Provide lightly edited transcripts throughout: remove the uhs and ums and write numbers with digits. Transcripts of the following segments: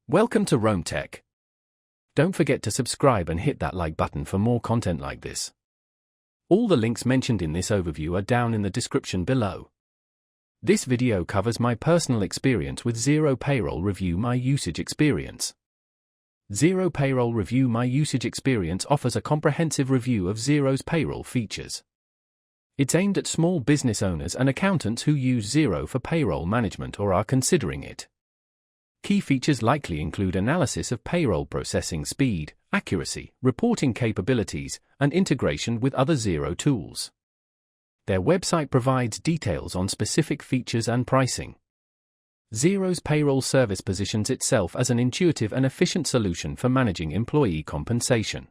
Welcome to Rome Tech. Don't forget to subscribe and hit that like button for more content like this. All the links mentioned in this overview are down in the description below. This video covers my personal experience with Xero Payroll Review My Usage Experience. Xero Payroll Review My Usage Experience offers a comprehensive review of Xero's payroll features. It's aimed at small business owners and accountants who use Xero for payroll management or are considering it. Key features likely include analysis of payroll processing speed, accuracy, reporting capabilities, and integration with other Xero tools. Their website provides details on specific features and pricing. Xero's payroll service positions itself as an intuitive and efficient solution for managing employee compensation.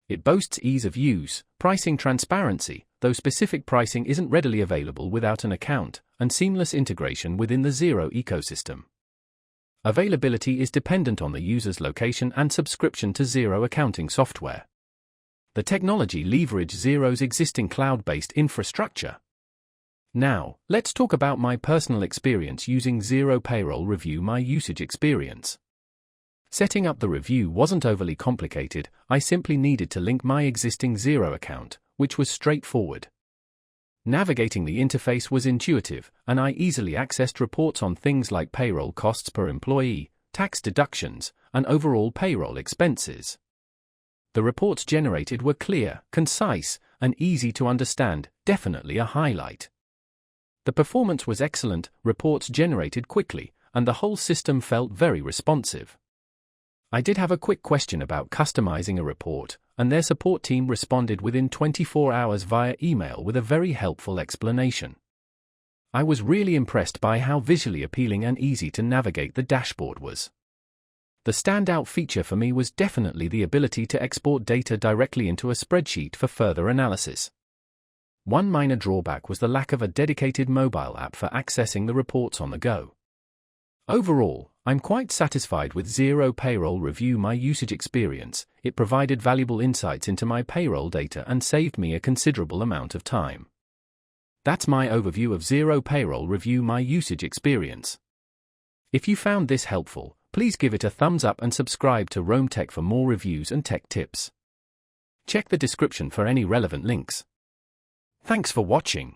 It boasts ease of use, pricing transparency, though specific pricing isn't readily available without an account, and seamless integration within the Xero ecosystem. Availability is dependent on the user's location and subscription to Xero accounting software. The technology leverages Xero's existing cloud-based infrastructure. Now, let's talk about my personal experience using Xero Payroll Review My Usage Experience. Setting up the review wasn't overly complicated. I simply needed to link my existing Xero account, which was straightforward. Navigating the interface was intuitive, and I easily accessed reports on things like payroll costs per employee, tax deductions, and overall payroll expenses. The reports generated were clear, concise, and easy to understand, definitely a highlight. The performance was excellent, reports generated quickly, and the whole system felt very responsive. I did have a quick question about customizing a report, and their support team responded within 24 hours via email with a very helpful explanation. I was really impressed by how visually appealing and easy to navigate the dashboard was. The standout feature for me was definitely the ability to export data directly into a spreadsheet for further analysis. One minor drawback was the lack of a dedicated mobile app for accessing the reports on the go. Overall, I'm quite satisfied with Xero Payroll Review My Usage Experience. It provided valuable insights into my payroll data and saved me a considerable amount of time. That's my overview of Xero Payroll Review My Usage Experience. If you found this helpful, please give it a thumbs up and subscribe to Rome Tech for more reviews and tech tips. Check the description for any relevant links. Thanks for watching.